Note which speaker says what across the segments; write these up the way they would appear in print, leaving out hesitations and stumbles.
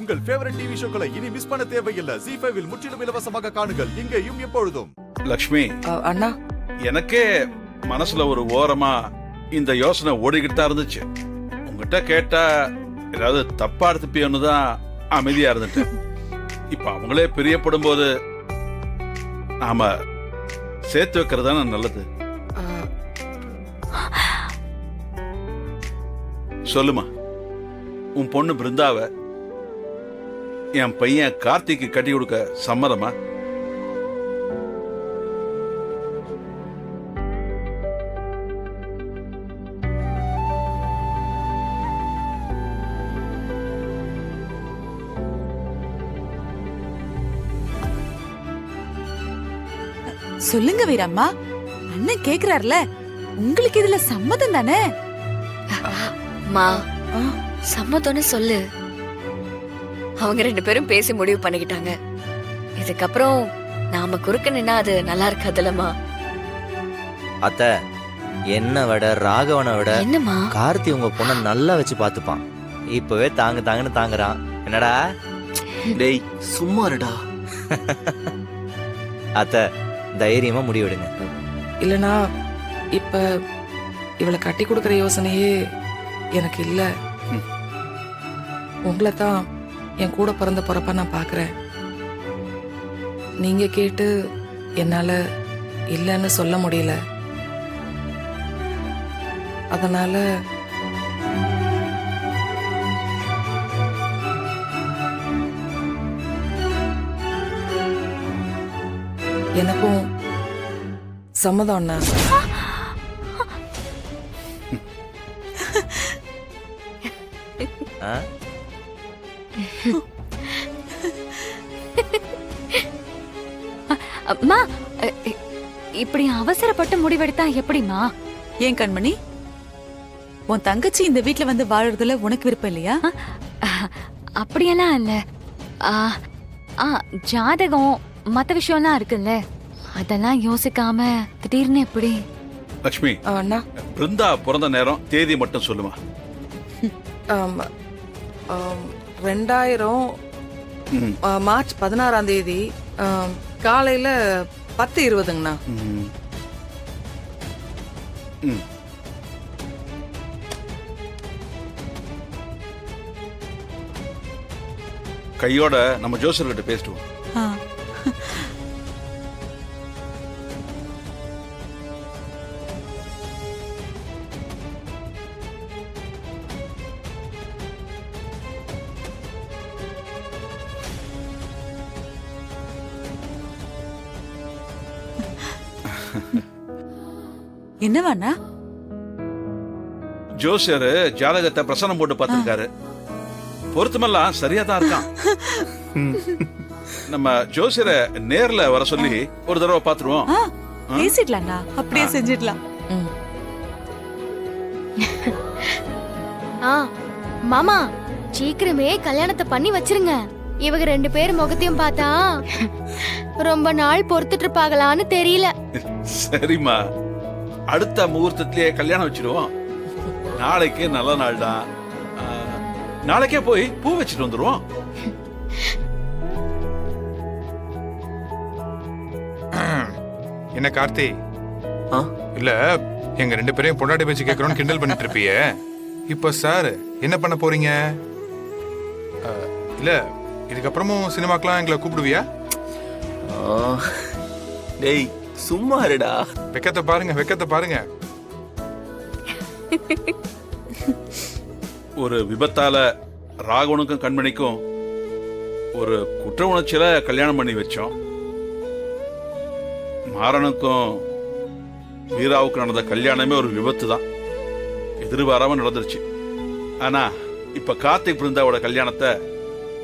Speaker 1: உங்கள் favourite TV ஷோக்களை இனி miss பண்ண தேவையில்லை. ZEE5 இல் முற்றிலும் இலவசமாக காணுங்கள், இங்கேயும் எப்பொழுதும்.
Speaker 2: லக்ஷ்மி,
Speaker 3: அண்ணா,
Speaker 2: எனக்கே மனசுல ஒரு ஓரமா இந்த யோசனை ஓடிக்கிட்டு தான் இருந்துச்சு. உங்ககிட்ட கேட்டா ஏதாவது தப்பா எடுத்துப்பியோன்னு தான் அமைதியா இருந்துட்டேன். இப்ப அவங்களே பிரியப்படும் போது நாம சேர்த்து வைக்கிறது தானே நல்லது. சொல்லுமா, உன் பொண்ணு பிருந்தாவ என் பையன் கார்த்திக்கு கட்டி கொடுக்க சம்மதமா?
Speaker 4: சொல்லுங்க வீரம்மா, அண்ணன் கேக்குறாருல, உங்களுக்கு இதுல சம்மதம் தானே?
Speaker 5: மா, சம்மதம்னு சொல்லு. அவங்க 2 பேரும் பேசி முடிவு பண்ணிக்கிட்டாங்க. இதுக்கப்புறம் நாம குறுக்க நின்னா அது நல்லா இருக்காதுல்லம்மா.
Speaker 6: அத்த, என்ன விட ராகவனை விட
Speaker 5: என்னம்மா?
Speaker 6: கார்த்தி உங்க பொண்ணை நல்லா வச்சு பாத்துப்பான். இப்பவே தாங்கன்னு தாங்குறான். என்னடா?
Speaker 7: டேய் சும்மா இருடா.
Speaker 6: அத்த, தைரியமா முடிவெடுங்க.
Speaker 3: இல்லனா இப்ப இவளை கட்டி கொடுக்கற யோசனையே எனக்கு இல்ல. உங்களை தான் என் கூட பிறந்த பொறப்பா நான் பாக்குறேன். நீங்க கேட்டு என்னால இல்லைன்னு சொல்ல முடியல. அதனால எனக்கும் சம்மதம் அண்ணா.
Speaker 6: ஆ?
Speaker 5: அம்மா, இப்படி அவசரப்பட்டு முடிவெடுத்தா எப்படிமா?
Speaker 4: ஏன் கண்மணி, உன் தங்கச்சி இந்த வீட்ல வந்து வாழறதுல உனக்கு விருப்பம் இல்லையா?
Speaker 5: அப்படியெல்லாம் இல்ல. ஜாதகம் மத்த விஷயம்லாம் இருக்குல்ல, அதெல்லாம் யோசிக்காம திடீர்னு எப்படி?
Speaker 2: லக்ஷ்மி,
Speaker 3: அண்ணா,
Speaker 2: பிருந்தா பிறந்த நேரம் தேதி மட்டும் சொல்லுமா.
Speaker 3: 2000 மார்ச் 16ஆம் தேதி காலையில 10:20ங்கண்ணா.
Speaker 2: கையோட நம்ம ஜோசர்கிட்ட பேசிடுவோம்.
Speaker 4: என்னவாண்ணா?
Speaker 2: ஜோசியர் ஜாதகத்தை பிரசனம் போட்டு பார்த்திருக்காரு. பொருத்தமெல்லாம் சரியா தான் இருக்கான். நம்ம ஜோசியரை நேர்ல வர சொல்லி ஒரு தடவை பாத்துருவோம்.
Speaker 4: பேசிடலாம்ண்ணா, அப்படியே செஞ்சிடலாம்.
Speaker 8: மாமா, சீக்கிரமே கல்யாணத்தை பண்ணி வச்சிருங்க. இவங்க 2 பேர் முகத்தையும் பார்த்தா ரொம்ப நாள் பொறுத்துட்டு இருப்பாங்களான்னு தெரியல.
Speaker 2: சரிம்மா, அடுத்த முகூர்த்தத்திலேயே கல்யாணம் வச்சிருவோம். நாளைக்கு நல்ல நாள் தான். நாளைக்கே போய் பூ வச்சுட்டு வந்துருவோம்.
Speaker 9: என்ன கார்த்தி, இல்ல எங்க 2 பேரையும் பொண்டாட்டி பேச்சு கேட்கறோம்னு கிண்டல் பண்ணிட்டு இருப்பியே. இப்ப சார் என்ன பண்ண போறீங்க? இல்ல இதுக்கப்புறமும் சினிமாக்கெல்லாம் எங்களை கூப்பிடுவியா?
Speaker 7: டேய் சும்மா இருடா.
Speaker 9: வெக்கத்தை பாருங்க.
Speaker 2: ஒரு விபத்தால ராகவனுக்கும் கண்மணிக்கும் ஒரு குற்ற உணர்ச்சியில கல்யாணம் பண்ணி வச்சோம். மாறனுக்கும் வீராவுக்கு நடந்த கல்யாணமே ஒரு விபத்து தான். எதிர்பாராம நடந்துருச்சு. ஆனா இப்ப கார்த்திக் பிருந்தாவோட கல்யாணத்தை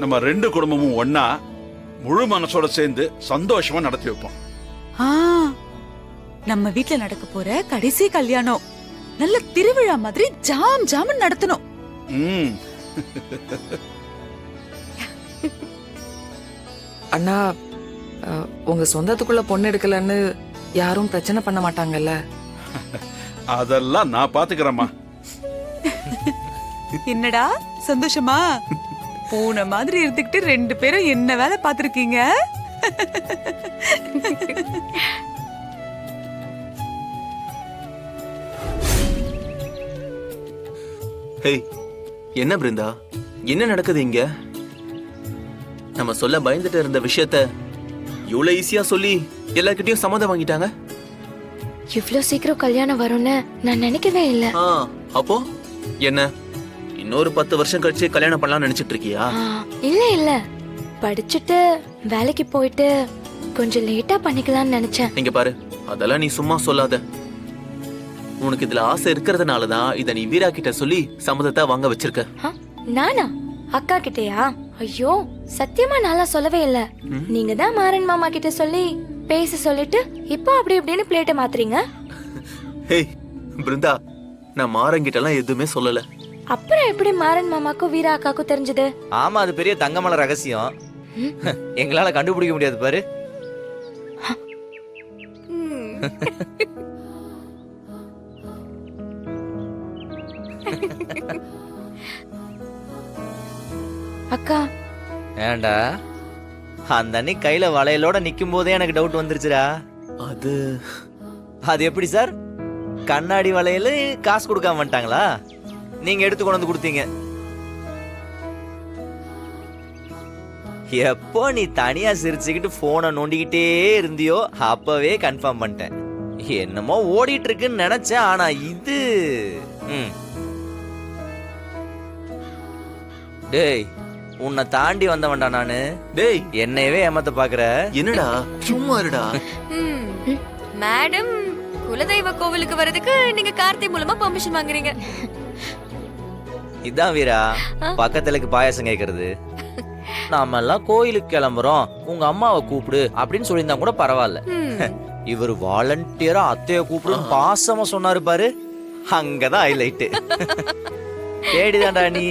Speaker 2: நம்ம 2 குடும்பமும் ஒன்னா முழு மனசோட சேர்ந்து சந்தோஷமா நடத்தி வைப்போம்.
Speaker 4: நம்ம வீட்ல நடக்க போற கடைசி கல்யாணம் நல்ல திருவிழா மாதிரி ஜாம் நடத்தணும்.
Speaker 3: அண்ணா, உங்க சொந்தத்துக்குள்ள பொண்ணு எடுக்கலன்னு யாரும் பிரச்சனை பண்ண மாட்டாங்கல்ல?
Speaker 2: அதெல்லாம் நான் பாத்துக்கிறேம்மா.
Speaker 4: என்னடா சந்தோஷமா? பூனை மாதிரி இருந்துக்கிட்டு 2 பேரும் என்ன வேலை பார்த்திருக்கீங்க?
Speaker 7: ஹேய், என்ன பிருந்தா, என்ன நடக்குது இங்க? நம்ம சொல்ல பயந்துட்டு இருந்த விஷயத்த இவ்வளவு ஈஸியா சொல்லி எல்லார்கிட்டயும் சம்மதம் வாங்கிட்டாங்க.
Speaker 8: இவ்ளோ சீக்கிரம் கல்யாணம் வரும்னு நான் நினைக்கவே இல்ல.
Speaker 7: அப்போ என்ன இன்னொரு 10 வருஷம் கழிச்சு கல்யாணம் பண்ணலாம்னு நினைச்சிட்டு இருக்கியா?
Speaker 8: இல்ல இல்ல, படிச்சுட்டு வேலைக்கு போயிட்டு கொஞ்சம் லேட்டா பண்ணிக்கலாம்னு நினைச்சேன்.
Speaker 7: இங்க பாரு, அதெல்லாம் நீ சும்மா சொல்லாத. உனக்கு இதுல ஆசை இருக்கிறதுனாலதான் இத நீ வீரா கிட்ட சொல்லி சம்மதத்தை வாங்க வச்சிருக்க.
Speaker 8: நானா? அக்கா கிட்டயா? ஐயோ, சத்தியமா நானா சொல்லவே இல்ல. நீங்க தான் மாறன் மாமா கிட்ட சொல்லி பேச சொல்லிட்டு இப்போ அப்படி இப்படின்னு பிளேட்டை மாத்துறீங்க.
Speaker 7: ஹேய் பிருந்தா, நான் மாறங்கிட்ட எல்லாம் எதுவுமே சொல்லல.
Speaker 8: அப்புறம் எப்படி மாறன் மாமாக்கும் வீரா அக்காக்கும் தெரிஞ்சது?
Speaker 6: ஆமா, அது பெரிய தங்கமலை ரகசியம். எங்களால கண்டுபிடிக்க முடியாது பாரு.
Speaker 8: அக்கா,
Speaker 6: ஏண்டா அந்த அன்னைக்கு கையில வளையலோட நிக்கும் போதே எனக்கு டவுட் வந்துருச்சுடா. அது எப்படி சார்? கண்ணாடி வளையல் காசு கொடுக்காம வந்துட்டாங்களா? நீங்க எடுத்து கொண்டு வந்து கொடுத்தீங்க. எப்போ நீ தனியா சிரிச்சுக்கிட்டு போனை நோண்டிக்கிட்டே இருந்தியோ அப்பவே கன்ஃபார்ம் பண்ணிட்டேன். என்னமோ ஓடிட்டு இருக்குன்னு நினைச்சேன். ஆனா இது டேய், உன்னை தாண்டி வந்தவன்டா நானு.
Speaker 7: டேய்,
Speaker 6: என்னையவே ஏமாத்த பாக்குற?
Speaker 7: என்னடா சும்மா இருடா.
Speaker 10: மேடம், குலதெய்வ கோவிலுக்கு வரதுக்கு நீங்க கார்த்தி மூலமா பெர்மிஷன் வாங்குறீங்க.
Speaker 6: இதான் வீரா பக்கத்துலக்கு பாயாசம் கேக்குறது. நாம எல்லாம் கோயிலுக்கு கிளம்புறோம், உங்க அம்மாவை கூப்பிடு அப்படின்னு சொல்லியிருந்தா கூட பரவாயில்ல. இவர் வாலண்டியரா அத்தைய கூப்பிடு பாசமா சொன்னாரு பாரு, அங்கதான் ஹைலைட். தேடிதான்டா நீ.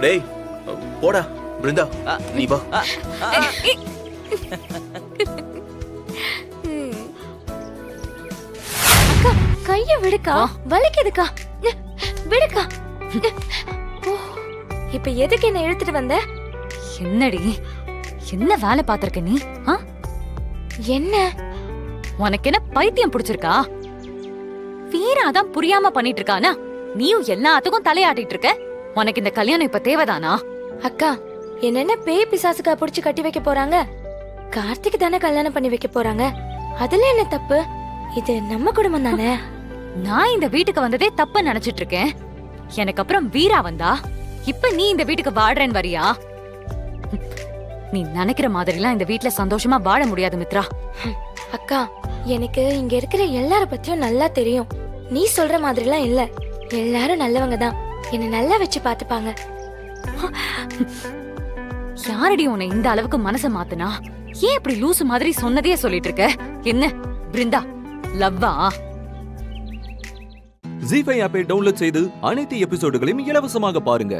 Speaker 7: டேய் போடா பிருந்தா, நீ வா.
Speaker 8: அக்கா கைய விடுக்கா, வலிக்குதுக்கா, விடுக்கா. இப்ப எதுக்கு என்ன இழுத்துட்டு வந்த?
Speaker 5: என்னடி, என்ன வேலை பாத்திருக்க நீ?
Speaker 8: என்ன
Speaker 5: உனக்கு என்ன பைத்தியம் பிடிச்சிருக்கா? வீராதான் புரியாம பண்ணிட்டு இருக்கானா? நீயும் எல்லாத்துக்கும் தலையாட்டிட்டு இருக்க. உனக்கு இந்த கல்யாணம் இப்ப தேவைதானா?
Speaker 8: அக்கா, என்னென்ன பேய் பிசாசுக்கா புடிச்சு கட்டி வைக்க போறாங்க? கார்த்திக் தானே கல்யாணம் பண்ணி வைக்க போறாங்க. அதுல என்ன தப்பு? இது நம்ம குடும்பம் தானே.
Speaker 5: நான் இந்த வீட்டுக்கு வந்ததே தப்பு நினைச்சிட்டு இருக்கேன். எனக்கு அப்புறம் வீரா வந்தா இப்ப நீ இந்த வீட்டுக்கு வாடுறேன்னு வரியா? நீ நினைக்கிற மாதிரிலாம் இந்த வீட்டுல சந்தோஷமா வாழ முடியாது மித்ரா.
Speaker 8: அக்கா, எனக்கு இங்க இருக்கிற எல்லார பத்தியும் நல்லா தெரியும். நீ சொல்ற மாதிரிலாம் இல்ல. எல்லாரும் நல்லவங்க தான். என்ன நல்லா வச்சு பாத்துப்பாங்க.
Speaker 5: யாரடி உன்னை இந்த அளவுக்கு மனச மாத்துனா? ஏன் இப்படி லூசு மாதிரி சொன்னதே சொல்லிட்டு இருக்க? என்ன பிருந்தா லவ்வா?
Speaker 11: ஜீ5 ஆப்பை டவுன்லோட் செய்து அனைத்து எபிசோடுகளையும் இலவசமாக பாருங்க.